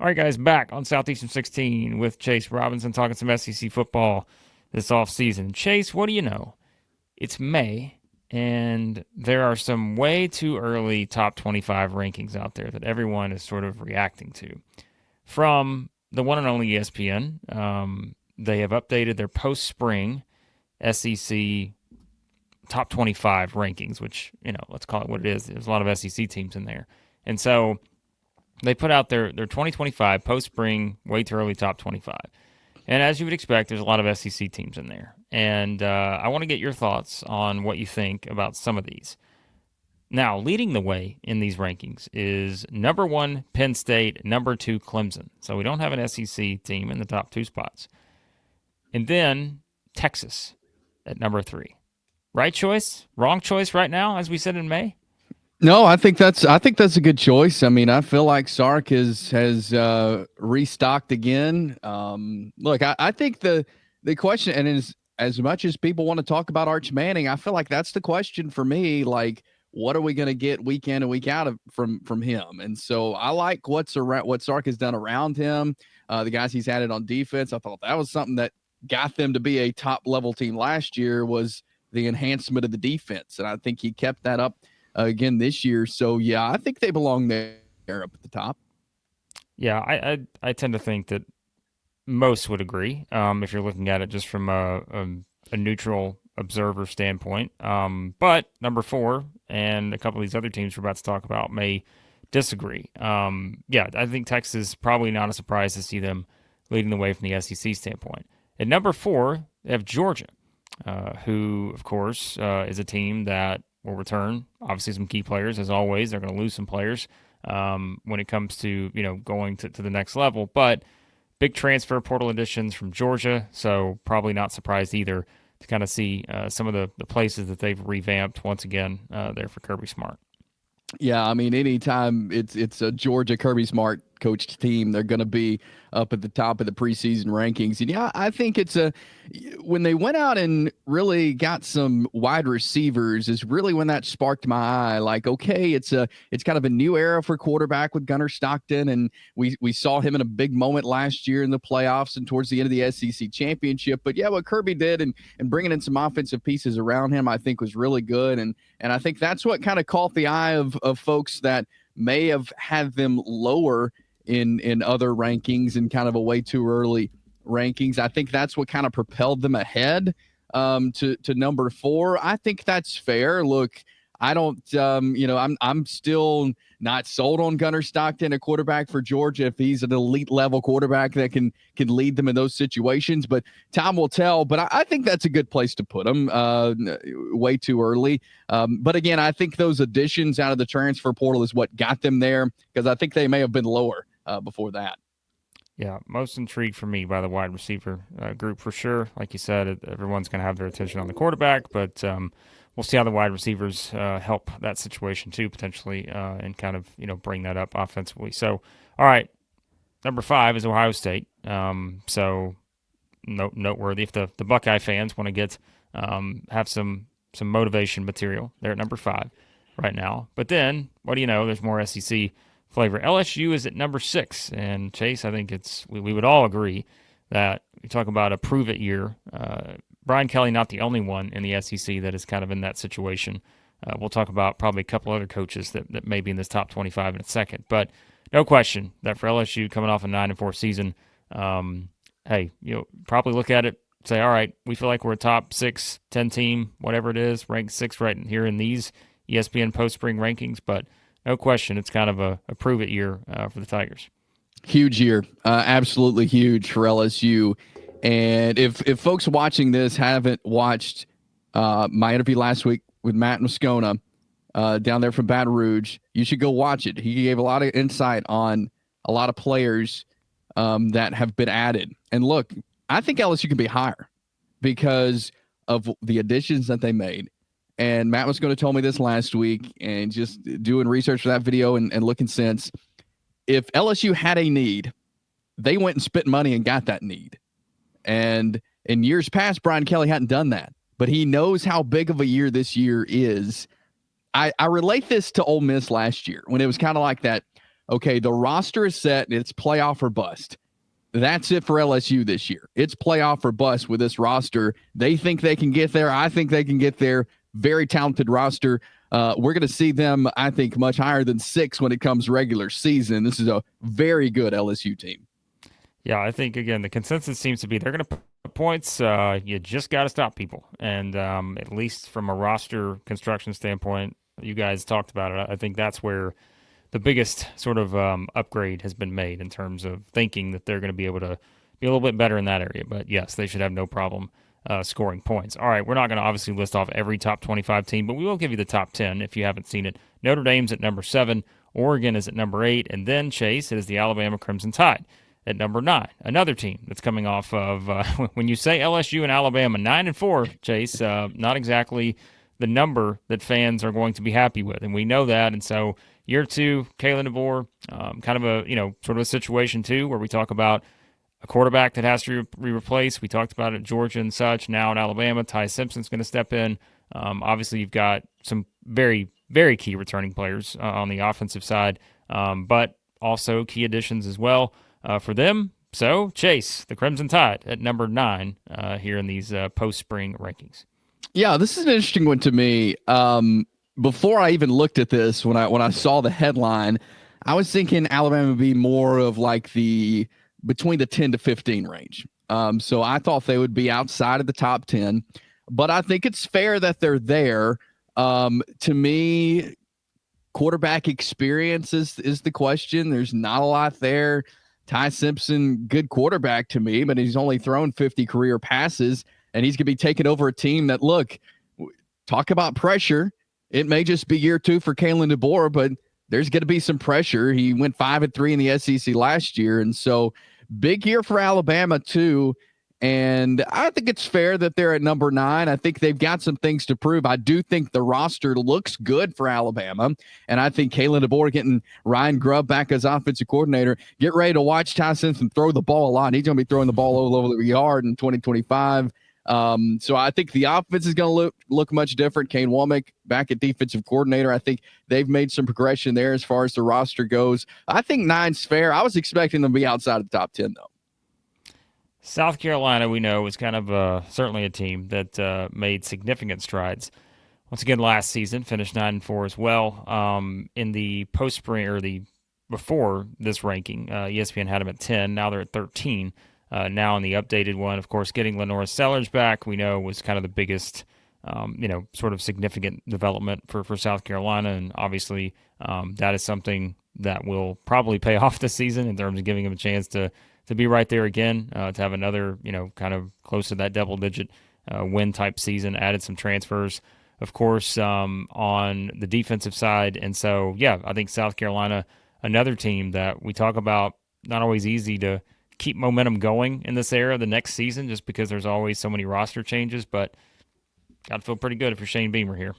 All right, guys, back on Southeastern 16 with Chase Robinson talking some SEC football this offseason. Chase, what do you know? It's May, and there are some way too early top 25 rankings out there that everyone is sort of reacting to. From the one and only ESPN, they have updated their post-spring SEC top 25 rankings, which, let's call it what it is. There's a lot of SEC teams in there. And so they put out their 2025 post-spring way too early top 25. And as you would expect, there's a lot of SEC teams in there. And I want to get your thoughts on what you think about some of these. Now, leading the way in these rankings is number 1, Penn State, number 2, Clemson. So we don't have an SEC team in the top 2 spots. And then Texas at number 3. Right choice? Wrong choice right now, as we said in May? No, I think that's a good choice. I mean, I feel like Sark has restocked again. Look, I think the question, and as much as people want to talk about Arch Manning, I feel like that's the question for me. Like, what are we going to get week in and week out from him? And so I like what Sark has done around him. The guys he's added on defense. I thought that was something that got them to be a top level team last year, was the enhancement of the defense, and I think he kept that up again this year. So yeah, I think they belong there up at the top. Yeah, I tend to think that most would agree, if you're looking at it just from a neutral observer standpoint. But number 4 and a couple of these other teams we're about to talk about may disagree. Yeah, I think Texas, probably not a surprise to see them leading the way from the SEC standpoint. At number 4, they have Georgia, who, of course, is a team that will return, obviously, some key players. As always, they're going to lose some players when it comes to going to the next level. But big transfer portal additions from Georgia, so probably not surprised either to kind of see some of the places that they've revamped once again there for Kirby Smart. Yeah, I mean, anytime it's a Georgia Kirby Smart coached team, they're going to be up at the top of the preseason rankings. And yeah, I think when they went out and really got some wide receivers is really when that sparked my eye. Like, okay, it's kind of a new era for quarterback with Gunnar Stockton, and we saw him in a big moment last year in the playoffs and towards the end of the SEC championship. But yeah, what Kirby did and bringing in some offensive pieces around him, I think was really good. And I think that's what kind of caught the eye of folks that may have had them lower in other rankings and kind of a way too early rankings. I think that's what kind of propelled them ahead to number 4. I think that's fair. Look, I don't, I'm still not sold on Gunnar Stockton, a quarterback for Georgia, if he's an elite level quarterback that can lead them in those situations. But time will tell. But I think that's a good place to put him way too early. But again, I think those additions out of the transfer portal is what got them there, because I think they may have been lower before that. Yeah, most intrigued for me by the wide receiver group for sure. Like you said, everyone's going to have their attention on the quarterback, but we'll see how the wide receivers help that situation too, potentially, and kind of bring that up offensively. So, all right, number 5 is Ohio State. So noteworthy if the Buckeye fans want to get have some motivation material. They're at number 5 right now. But then, what do you know? There's more SEC flavor. LSU is at number 6, and Chase, I think we would all agree that we talk about a prove-it year. Brian Kelly, not the only one in the SEC that is kind of in that situation. We'll talk about probably a couple other coaches that may be in this top 25 in a second. But no question that for LSU, coming off a 9-4 season, hey, probably look at it, say, all right, we feel like we're a top 6, 10 team, whatever it is, ranked 6 right here in these ESPN post-spring rankings. But no question, it's kind of a prove-it year for the Tigers. Huge year. Absolutely huge for LSU. And if folks watching this haven't watched my interview last week with Matt Moscona down there from Baton Rouge, you should go watch it. He gave a lot of insight on a lot of players that have been added. And look, I think LSU can be higher because of the additions that they made. And Matt was going to tell me this last week, and just doing research for that video and looking since, if LSU had a need, they went and spent money and got that need. And in years past, Brian Kelly hadn't done that, but he knows how big of a year this year is. I relate this to Ole Miss last year when it was kind of like that okay, the roster is set and it's playoff or bust. That's it for LSU this year. It's playoff or bust with this roster. They think they can get there. I think they can get there. Very talented roster. We're going to see them, I think, much higher than 6 when it comes regular season. This is a very good LSU team. Yeah, I think, again, the consensus seems to be they're going to put points. You just got to stop people. And at least from a roster construction standpoint, you guys talked about it. I think that's where the biggest sort of upgrade has been made in terms of thinking that they're going to be able to be a little bit better in that area. But yes, they should have no problem scoring points. All right, we're not going to obviously list off every top 25 team, but we will give you the top 10 if you haven't seen it. Notre Dame's at number 7, Oregon is at number 8, and then, Chase, it is the Alabama Crimson Tide at number 9. Another team that's coming off of, when you say LSU and Alabama, 9-4, Chase, not exactly the number that fans are going to be happy with, and we know that, and so year 2, Kalen DeBoer, kind of a, sort of a situation too, where we talk about a quarterback that has to be replaced. We talked about it at Georgia and such. Now in Alabama, Ty Simpson's going to step in. Obviously, you've got some very, very key returning players on the offensive side, but also key additions as well for them. So, Chase, the Crimson Tide at number 9 here in these post-spring rankings. Yeah, this is an interesting one to me. Before I even looked at this, when I saw the headline, I was thinking Alabama would be more of like between the 10 to 15 range. So I thought they would be outside of the top 10, but I think it's fair that they're there. To me, quarterback experience is the question. There's not a lot there. Ty Simpson, good quarterback to me, but he's only thrown 50 career passes, and he's going to be taking over a team that, look, talk about pressure. It may just be year 2 for Kalen DeBoer, but there's going to be some pressure. He went 5-3 in the SEC last year, and so big year for Alabama too. And I think it's fair that they're at number 9. I think they've got some things to prove. I do think the roster looks good for Alabama, and I think Kalen DeBoer getting Ryan Grubb back as offensive coordinator. Get ready to watch Ty Simpson throw the ball a lot. He's going to be throwing the ball all over the yard in 2025. So I think the offense is going to look much different. Kane Womack back at defensive coordinator. I think they've made some progression there as far as the roster goes. I think 9's fair. I was expecting them to be outside of the top 10, though. South Carolina, we know, is kind of certainly a team that made significant strides. Once again, last season, finished 9-4 as well. In the post-spring, or before this ranking, ESPN had them at 10. Now they're at 13. Now in the updated one, of course, getting Lenora Sellers back, we know, was kind of the biggest, sort of significant development for South Carolina. And obviously, that is something that will probably pay off this season in terms of giving them a chance to be right there again, to have another, kind of close to that double-digit win type season. Added some transfers, of course, on the defensive side. And so, yeah, I think South Carolina, another team that we talk about, not always easy to keep momentum going in this era the next season, just because there's always so many roster changes, but got to feel pretty good if you're Shane Beamer here.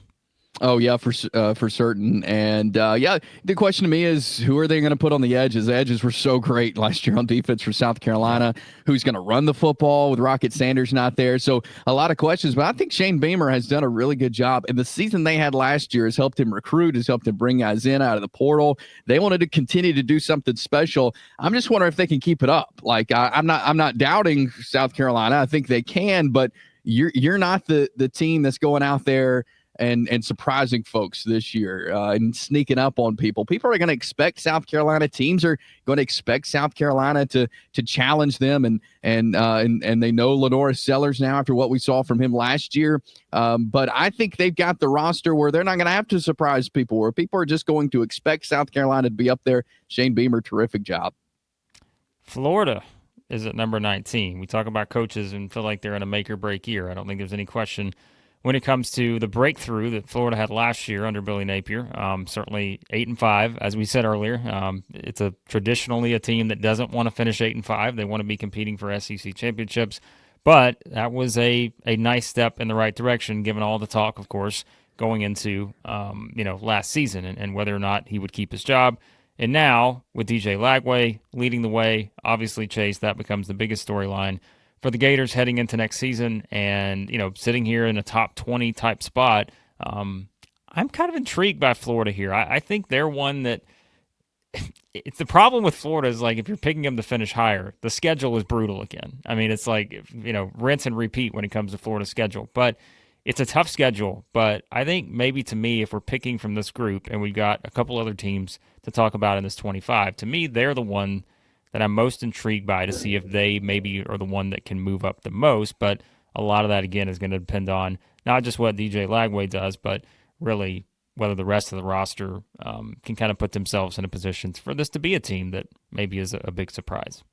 Oh, yeah, for certain. And, yeah, the question to me is, who are they going to put on the edges? The edges were so great last year on defense for South Carolina. Who's going to run the football with Rocket Sanders not there? So a lot of questions, but I think Shane Beamer has done a really good job. And the season they had last year has helped him recruit, has helped him bring guys in out of the portal. They wanted to continue to do something special. I'm just wondering if they can keep it up. Like, I'm not doubting South Carolina. I think they can, but you're not the team that's going out there and surprising folks this year and sneaking up on people. People are going to expect South Carolina. Teams are going to expect South Carolina to challenge them, and they know Lenora Sellers now after what we saw from him last year. But I think they've got the roster where they're not going to have to surprise people, where people are just going to expect South Carolina to be up there. Shane Beamer, terrific job. Florida is at number 19. We talk about coaches and feel like they're in a make or break year. I don't think there's any question when it comes to the breakthrough that Florida had last year under Billy Napier. Certainly 8-5, as we said earlier. It's traditionally a team that doesn't want to finish 8-5. They want to be competing for SEC championships. But that was a nice step in the right direction, given all the talk, of course, going into last season and whether or not he would keep his job. And now, with DJ Lagway leading the way, obviously, Chase, that becomes the biggest storyline for the Gators heading into next season. And, sitting here in a top 20 type spot, I'm kind of intrigued by Florida here. I think they're one that it's the problem with Florida is like if you're picking them to finish higher, the schedule is brutal again. I mean, it's like, rinse and repeat when it comes to Florida's schedule. But it's a tough schedule. But I think maybe to me, if we're picking from this group and we've got a couple other teams to talk about in this 25, to me, they're the one that I'm most intrigued by to see if they maybe are the one that can move up the most. But a lot of that, again, is going to depend on not just what DJ Lagway does, but really whether the rest of the roster can kind of put themselves in a position for this to be a team that maybe is a big surprise.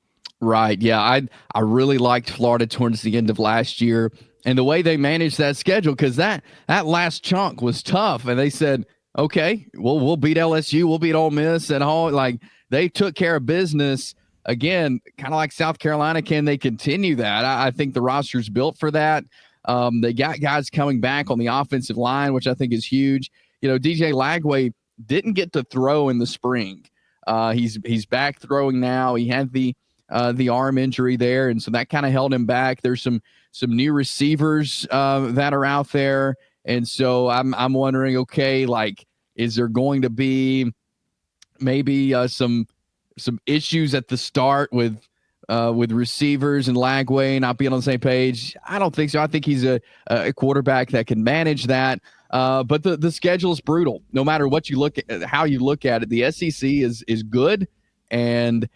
Right. Yeah. I really liked Florida towards the end of last year and the way they managed that schedule, because that last chunk was tough. And they said, okay, well, we'll beat LSU, we'll beat Ole Miss, and all. Like, they took care of business. Again, kind of like South Carolina. Can they continue that? I think the roster's built for that. They got guys coming back on the offensive line, which I think is huge. DJ Lagway didn't get to throw in the spring. He's back throwing now. He had the arm injury there, and so that kind of held him back. There's some new receivers that are out there, and so I'm wondering, okay, like, is there going to be maybe some issues at the start with receivers and Lagway not being on the same page? I don't think so. I think he's a quarterback that can manage that. But the schedule is brutal. No matter what you look at, how you look at it, the SEC is good, and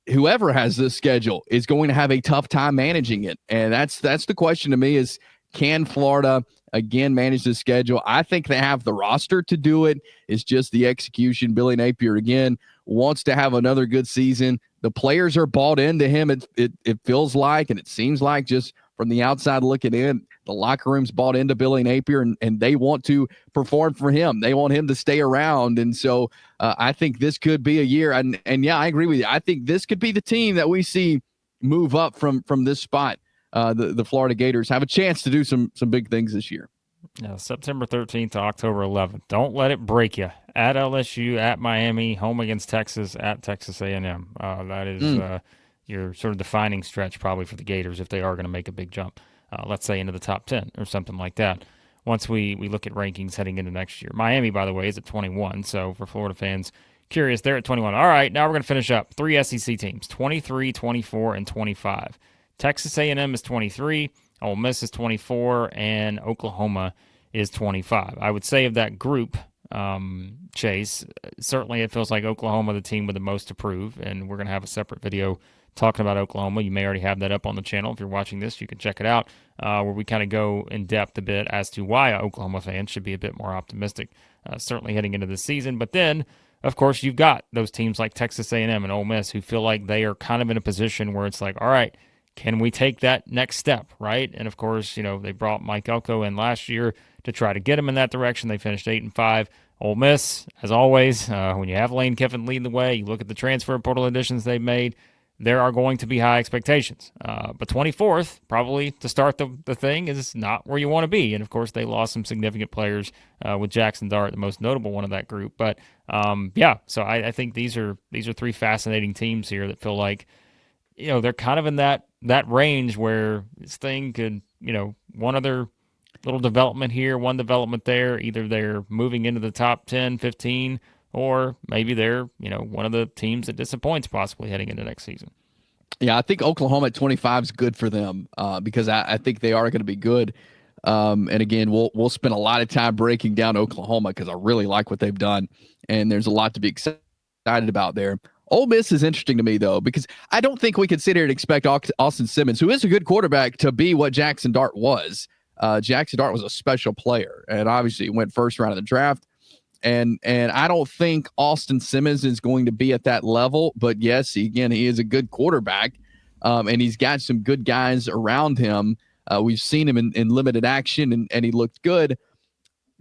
whoever has this schedule is going to have a tough time managing it. And that's the question to me is, can Florida again manage the schedule? I think they have the roster to do it. It's just the execution. Billy Napier again wants to have another good season. The players are bought into him. It feels like, and it seems like, just from the outside looking in, the locker room's bought into Billy Napier, and they want to perform for him. They want him to stay around. And so I think this could be a year. And yeah, I agree with you. I think this could be the team that we see move up from this spot. The Florida Gators have a chance to do some big things this year. Yeah, September 13th to October 11th. Don't let it break you. At LSU, at Miami, home against Texas, at Texas A&M. That is your sort of defining stretch probably for the Gators if they are going to make a big jump, let's say into the top 10 or something like that. Once we look at rankings heading into next year. Miami, by the way, is at 21. So for Florida fans curious, they're at 21. All right, now we're going to finish up. 3 SEC teams, 23, 24, and 25. Texas A&M is 23. Ole Miss is 24, and Oklahoma is 25. I would say of that group, Chase, certainly it feels like Oklahoma, the team with the most to prove, and we're going to have a separate video talking about Oklahoma. You may already have that up on the channel. If you're watching this, you can check it out, where we kind of go in depth a bit as to why Oklahoma fans should be a bit more optimistic, certainly heading into the season. But then, of course, you've got those teams like Texas A&M and Ole Miss who feel like they are kind of in a position where it's like, all right, can we take that next step, right? And of course, they brought Mike Elko in last year to try to get him in that direction. They finished 8-5. Ole Miss, as always, when you have Lane Kiffin leading the way, you look at the transfer portal additions they've made, there are going to be high expectations. But 24th, probably to start the thing, is not where you want to be. And of course, they lost some significant players with Jackson Dart, the most notable one of that group. But yeah, so I think these are 3 fascinating teams here that feel like, they're kind of in that range where this thing could, one other little development here, one development there. Either they're moving into the top 10, 15, or maybe they're, one of the teams that disappoints possibly heading into next season. Yeah, I think Oklahoma at 25 is good for them because I think they are going to be good. And again, we'll spend a lot of time breaking down Oklahoma because I really like what they've done, and there's a lot to be excited about there. Ole Miss is interesting to me, though, because I don't think we could sit here and expect Austin Simmons, who is a good quarterback, to be what Jackson Dart was. Jackson Dart was a special player, and obviously went first round of the draft. And I don't think Austin Simmons is going to be at that level. But yes, he is a good quarterback, and he's got some good guys around him. We've seen him in limited action, and he looked good.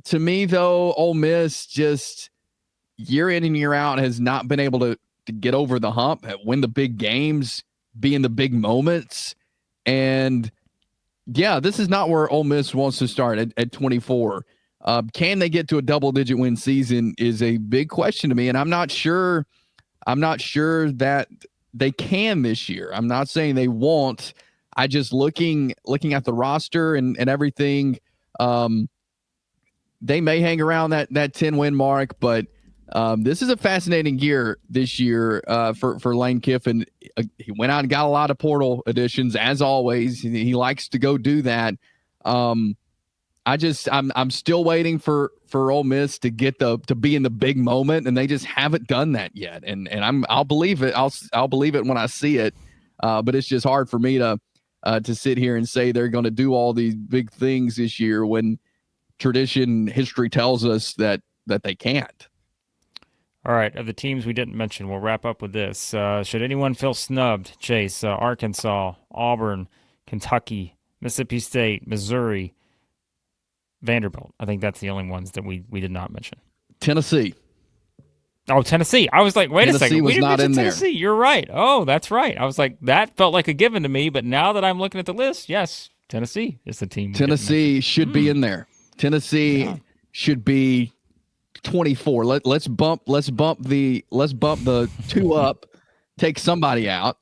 To me, though, Ole Miss just year in and year out has not been able to get over the hump, win the big games, be in the big moments. And yeah, this is not where Ole Miss wants to start at 24. Can they get to a double-digit win season is a big question to me, and I'm not sure that they can this year. I'm not saying they won't. I just looking at the roster and everything, they may hang around that 10-win mark, but This is a fascinating year this year for Lane Kiffin. He went out and got a lot of portal additions, as always. He likes to go do that. I'm still waiting for Ole Miss to get to be in the big moment, and they just haven't done that yet. And I'll believe it. I'll believe it when I see it. But it's just hard for me to sit here and say they're going to do all these big things this year when tradition, history tells us that they can't. All right, of the teams we didn't mention, we'll wrap up with this. Should anyone feel snubbed? Chase, Arkansas, Auburn, Kentucky, Mississippi State, Missouri, Vanderbilt. I think that's the only ones that we did not mention. Tennessee. Oh, Tennessee. I was like, wait a second. Was we didn't not mention in Tennessee. there. You're right. Oh, that's right. I was like, that felt like a given to me, but now that I'm looking at the list, yes, Tennessee is the team. Tennessee should be in there. Tennessee should be 24. Let's bump the 2 up, take somebody out,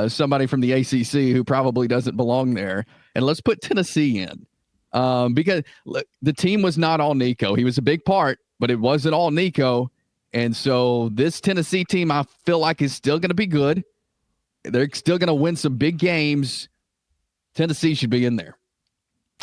somebody from the ACC who probably doesn't belong there, and let's put Tennessee in. Because look, the team was not all Nico. He was a big part, but it wasn't all Nico. And so this Tennessee team, I feel like, is still going to be good. They're still going to win some big games. Tennessee should be in there.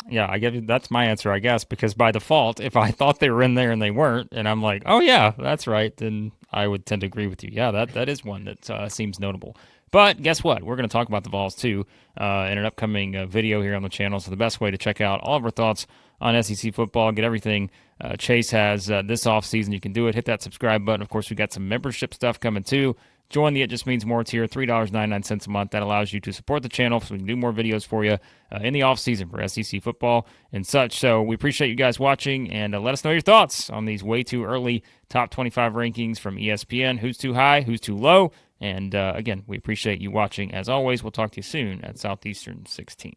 Yeah, I guess that's my answer, I guess, because by default, if I thought they were in there and they weren't, and I'm like, oh yeah, that's right, then I would tend to agree with you. Yeah, that is one that seems notable. But guess what? We're going to talk about the Vols too in an upcoming video here on the channel. So the best way to check out all of our thoughts on SEC football, get everything Chase has this offseason, you can do it. Hit that subscribe button. Of course, we got some membership stuff coming too. Join the It Just Means More tier, $3.99 a month. That allows you to support the channel so we can do more videos for you in the offseason for SEC football and such. So we appreciate you guys watching, and let us know your thoughts on these way too early top 25 rankings from ESPN. Who's too high? Who's too low? And again, we appreciate you watching. As always, we'll talk to you soon at Southeastern 16.